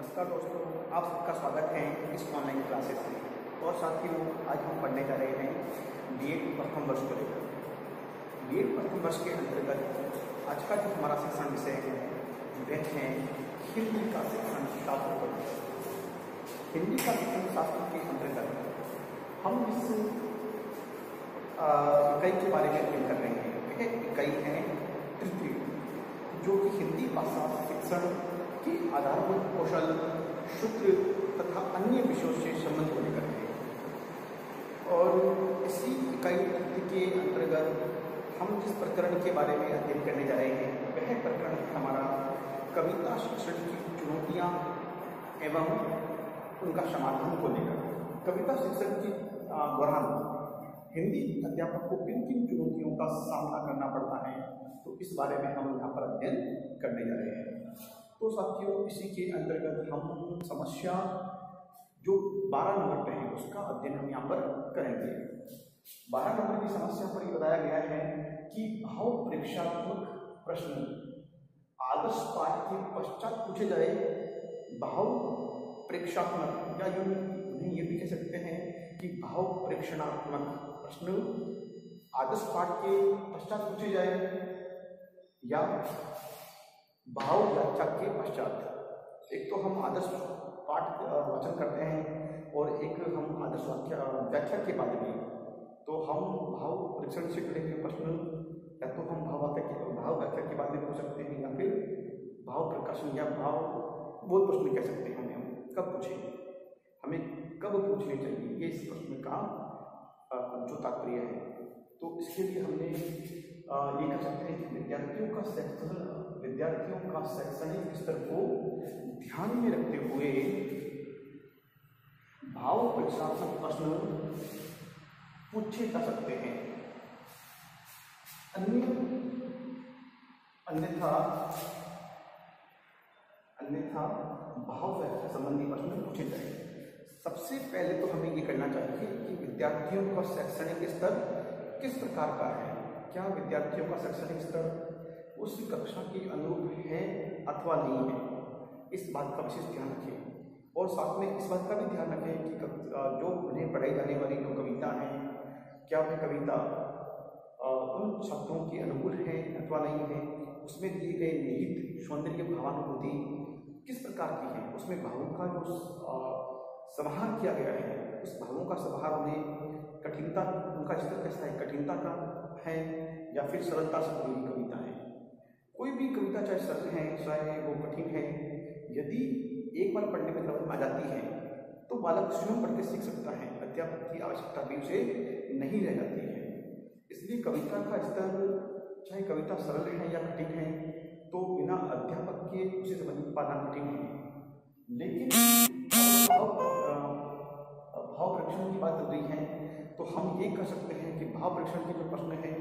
नमस्कार दोस्तों, आप सबका स्वागत है इस ऑनलाइन क्लासेस में। और साथियों, आज हम पढ़ने जा रहे हैं बीएड प्रथम वर्ष को लेकर। बीएड प्रथम वर्ष के अंतर्गत आज का जो हमारा शिक्षण विषय है वह है हिंदी का शिक्षण शास्त्र। हिंदी का शिक्षण शास्त्र के अंतर्गत हम इस इकाई के बारे में अध्ययन कर रहे हैं। वह इकाई है तृतीय, जो कि हिंदी भाषा शिक्षण के आधारभूत कौशल, सूत्र तथा अन्य विषयों से संबंध होने करते हैं। और इसी इकाई के अंतर्गत हम जिस प्रकरण के बारे में अध्ययन करने जा रहे हैं वह प्रकरण हमारा कविता शिक्षण की चुनौतियाँ एवं उनका समाधान को लेकर। कविता शिक्षण के दौरान हिंदी अध्यापक को किन किन चुनौतियों का सामना करना पड़ता है, तो इस बारे में हम यहाँ पर अध्ययन करने जा रहे हैं। तो साथियों, इसी के अंतर्गत हम समस्या जो 12 नंबर पे है उसका अध्ययन हम यहाँ पर करेंगे। 12 नंबर की समस्या पर यह बताया गया है कि भाव प्रेक्षात्मक प्रश्न आदर्श पाठ के पश्चात पूछे जाए। भाव प्रेक्षात्मक या यूं उन्हें ये भी कह सकते हैं कि भाव प्रेक्षणात्मक प्रश्न आदर्श पाठ के पश्चात पूछे जाए या भाव व्याख्या के पश्चात। एक तो हम आदर्श पाठ वाचन करते हैं और एक हम आदर्श व्याख्या के बाद में। तो हम भाव परीक्षण से जुड़े हुए प्रश्न या तो हम भाव व्याख्या के बाद में पूछ सकते हैं या फिर भाव प्रकाशन या भाव बोध प्रश्न कह सकते हैं। हम कब पूछें, हमें कब पूछने चाहिए, ये इस प्रश्न का जो तात्पर्य है। तो इसके लिए हमने ये कह सकते हैं कि विद्यार्थियों का शैक्षणिक स्तर को ध्यान में रखते हुए भाव प्रश्नात्मक प्रश्न पूछे जा सकते हैं। अन्यथा भाव व्याख्या संबंधी प्रश्न पूछे जाए। सबसे पहले तो हमें ये करना चाहिए कि विद्यार्थियों का शैक्षणिक स्तर किस प्रकार का है। क्या विद्यार्थियों का शैक्षणिक स्तर उस कक्षा के अनुरूप है अथवा नहीं है, इस बात का विशेष ध्यान रखें। और साथ में इस बात का भी ध्यान रखें कि जो उन्हें पढ़ाई जाने वाली जो कविता है, क्या वह कविता उन शब्दों के अनुकूल है अथवा नहीं है, उसमें दिए गए निहित सौंदर्य भावानुभूति किस प्रकार की है, उसमें भावों का जो समाहार किया गया है, उस भावों का समाहार में कठिनता, उनका स्तर कैसा है, कठिनता का है या फिर सरलता से जुड़ी हुई कविता है। कोई भी कविता चाहे सरल है चाहे वो कठिन है, यदि एक बार पढ़ने में समझ आ जाती है तो बालक स्वयं पढ़ के सीख सकता है। अध्यापक की आवश्यकता भी उसे नहीं रह जाती है। इसलिए कविता का स्तर, चाहे कविता सरल है या कठिन है, तो बिना अध्यापक के उसे समझ पाना कठिन है। लेकिन भाव परीक्षण की बात चल रही है तो हम ये कह सकते हैं कि भाव परीक्षण के जो प्रश्न हैं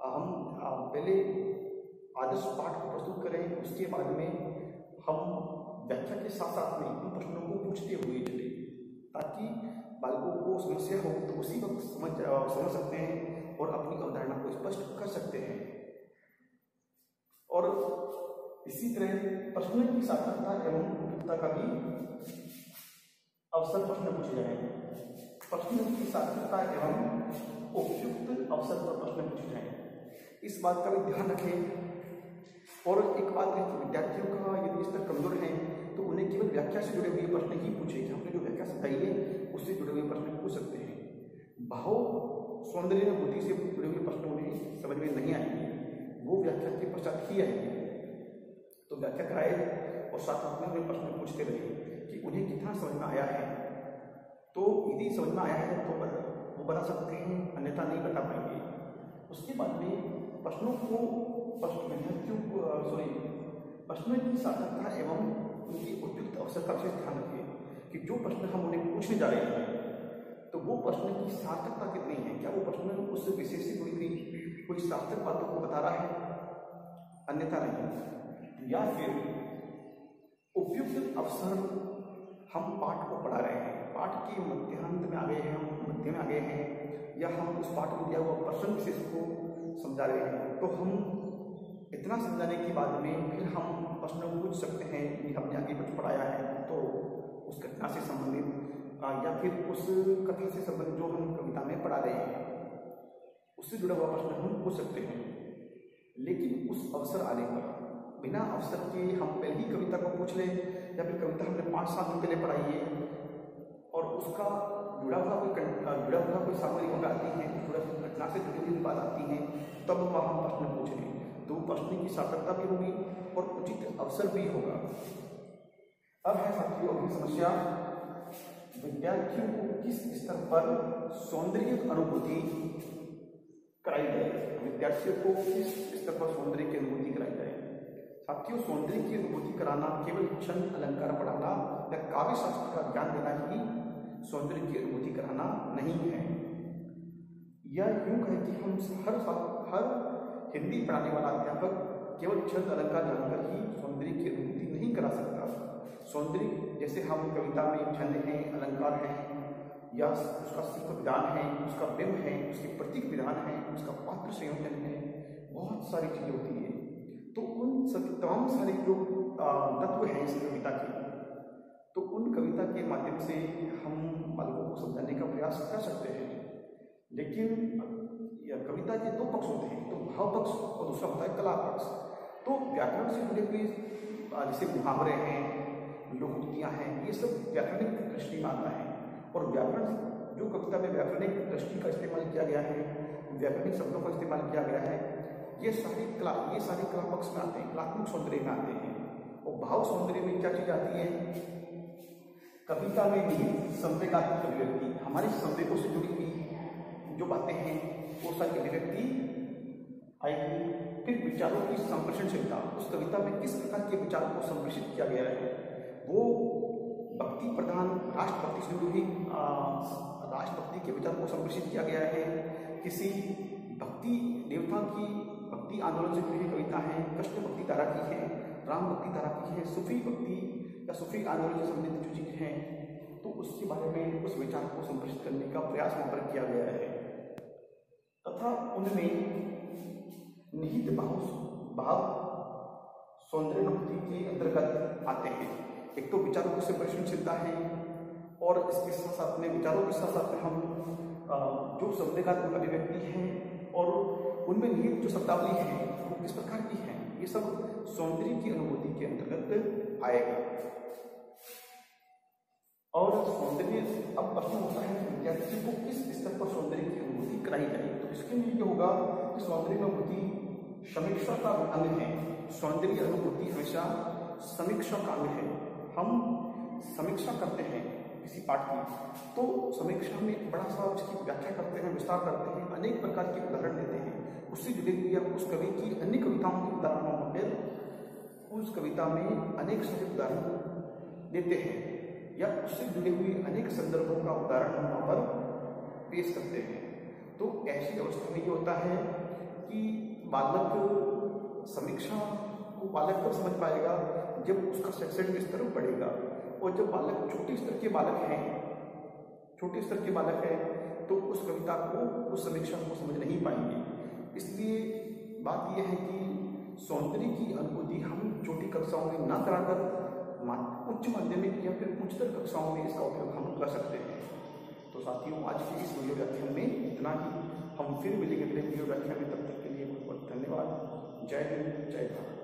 हम पहले आदर्श पाठ को प्रस्तुत करें, उसके बाद में हम व्याख्या के साथ साथ में उन प्रश्नों को पूछते हुए चले, ताकि बालकों को समस्या हो तो उसी वक्त समझ सकते हैं और अपनी अवधारणा को स्पष्ट कर सकते हैं। और इसी तरह प्रश्न की सार्थकता एवं उपयुक्तता का भी अवसर प्रश्न पूछे जाएंगे। प्रश्न की सार्थकता एवं उपयुक्त अवसर पर प्रश्न पूछे जाएंगे, इस बात का भी ध्यान रखें। और एक बात है कि विद्यार्थियों का यदि स्तर कमजोर है तो उन्हें केवल व्याख्या से जुड़े हुए प्रश्न ही पूछे। हमने जो व्याख्या सिखाई है उससे जुड़े हुए प्रश्न पूछ सकते हैं। भाव सौंदर्य बुद्धि से जुड़े हुए प्रश्न उन्हें समझ में नहीं आएंगे, वो व्याख्या के पश्चात ही आएंगे। तो व्याख्या कराए और साथ साथ में उन्हें प्रश्न पूछते रहे कि उन्हें कितना समझ में आया है। तो यदि समझ में आया है तो वो बता सकते हैं, अन्यथा नहीं बता पाएंगे। उसके बाद में प्रश्नों को प्रश्न की सार्थकता एवं उनकी उपयुक्त अवसर का विशेष ध्यान रखें कि जो प्रश्न हम उन्हें पूछने जा रहे हैं तो वो प्रश्न की सार्थकता कितनी है। क्या वो प्रश्न उस विषय से जुड़ी हुई कोई सार्थक बातों को बता रहा है, अन्यथा नहीं। या फिर उपयुक्त अवसर, हम पाठ को पढ़ा रहे हैं, पाठ के मध्यांत में आ गए हैं, हम मध्य में आ गए हैं, या हम उस पाठ में दिया हुआ प्रश्न विशेष को समझा रहे हैं, तो हम इतना समझाने के बाद में फिर हम प्रश्न पूछ सकते हैं कि हमने आगे कुछ पढ़ाया है तो उस घटना से संबंधित या फिर उस कथा से संबंधित जो हम कविता में पढ़ा रहे हैं उससे जुड़ा हुआ प्रश्न हम पूछ सकते हैं। लेकिन उस अवसर आने पर बिना अवसर के हम पहले ही कविता को पूछ लें या फिर कविता हमने 5 साल पहले पढ़ाई है और उसका जुड़ा हुआ कोई सामग्री वहाँ आती है, जुड़ा घटना से जुड़ी हुई बात आती है, तब वहाँ हम प्रश्न पूछ लें तो प्रश्न की सार्थकता भी होगी और उचित अवसर भी होगा। अब है साथियों अगली समस्या, विद्यार्थियों को किस स्तर पर सौंदर्य अनुभूति कराई जाए। विद्यार्थियों को किस स्तर पर सौंदर्य की अनुभूति कराई जाए। साथियों, सौंदर्य की अनुभूति कराना केवल छंद अलंकार पढ़ाना या काव्य शास्त्र का ज्ञान देना ही सौंदर्य की अनुभूति कराना नहीं है। यह यूं है कि हम हर हिंदी पढ़ाने वाला अध्यापक केवल छंद अलंकार जानकर ही सौंदर्य की अनुभूति नहीं करा सकता। सौंदर्य जैसे हम कविता में छंद हैं, अलंकार हैं या उसका सिर्फ विधान है, उसका बिंब है, उसके प्रतीक विधान है, उसका पात्र संयोजन है, बहुत सारी चीजें होती हैं। तो उन सब तमाम सारे जो तत्व हैं इस कविता के, तो उन कविता के माध्यम से हम बालकों को समझाने का प्रयास कर सकते हैं। लेकिन यह कविता के 2 पक्ष होते हैं, तो भाव पक्ष और दूसरा होता है कला पक्ष। तो व्याकरण से जुड़े हुए जैसे मुहावरे हैं, लोकोक्तियाँ हैं, ये सब व्याकरणिक दृष्टि में आता है। और व्याकरण जो कविता में व्याकरणिक दृष्टि का इस्तेमाल किया गया है, व्याकरणिक शब्दों का इस्तेमाल किया गया है, ये सारी कला पक्ष में आते हैं, कलात्मक सौंदर्य में आते हैं। और भाव सौंदर्य में क्या चीज आती है, कविता में निहित संवेगात्मक अभिव्यक्ति, हमारे संवेगों से जुड़ी हुई जो बातें हैं वो सारी अभिव्यक्ति आएगी। फिर विचारों की संप्रेषणशीलता, उस कविता में किस प्रकार के विचारों को संप्रेषित किया गया है, वो भक्ति प्रधान राष्ट्रभक्ति से जुड़ी हुई राष्ट्रभक्ति के विचारों को संप्रेषित किया गया है, किसी भक्ति देवता की भक्ति आंदोलन से जुड़ी हुई कविता है, कृष्ण भक्ति धारा की है, राम भक्ति धारा की है, सूफी भक्ति या सूफी आंदोलन से संबंधित जो चीजें हैं, तो उसके बारे में उस विचार को संप्रेषित करने का प्रयास वहां पर किया गया है। तथा उनमें निहित भाव सौंदर्यानुभूति के अंतर्गत आते हैं। एक तो विचारों की संप्रेषणशीलता है और इसके साथ साथ में विचारों के साथ साथ में हम जो संवेगात्मक अभिव्यक्ति है और उनमें निहित जो शब्दावली है वो किस प्रकार की है, ये सब सौंदर्य की अनुभूति के अंतर्गत आएगा। और सौंदर्य, अब प्रश्न होता है विद्यार्थी को किस स्तर पर सौंदर्य की अनुभूति कराई जाए। तो इसके लिए ये होगा कि सौंदर्य अनुभूति समीक्षा का अंग है। सौंदर्य अनुभूति हमेशा समीक्षा का अंग है। हम समीक्षा करते हैं किसी पाठ की, तो समीक्षा में बड़ा सा उसकी व्याख्या करते हैं, विस्तार करते हैं, अनेक प्रकार के उदाहरण देते हैं, उससे जुड़े हुए या उस कवि की अन्य कविताओं के उदाहरणों पर उस कविता में अनेक सारे उदाहरण देते हैं या उससे जुड़े हुए अनेक संदर्भों का उदाहरण हम वहाँ पर पेश करते हैं। तो ऐसी अवस्था में ये होता है कि बालक समीक्षा को बालक कब समझ पाएगा, जब उसका शैक्षणिक स्तर बढ़ेगा। और जब बालक छोटे स्तर के बालक हैं तो उस कविता को, उस समीक्षा को समझ नहीं पाएंगे। इसलिए बात यह है कि सौंदर्य की अनुभूति हम छोटी कक्षाओं में ना कराकर उच्च माध्यमिक या फिर उच्चतर कक्षाओं में इसका उपयोग हम कर सकते हैं। तो साथियों, आज के इस वीडियो व्याख्यान में इतना ही। हम फिर मिलेंगे अगले वीडियो व्याख्यान में, तब तक के लिए बहुत बहुत धन्यवाद। जय हिंद, जय भारत।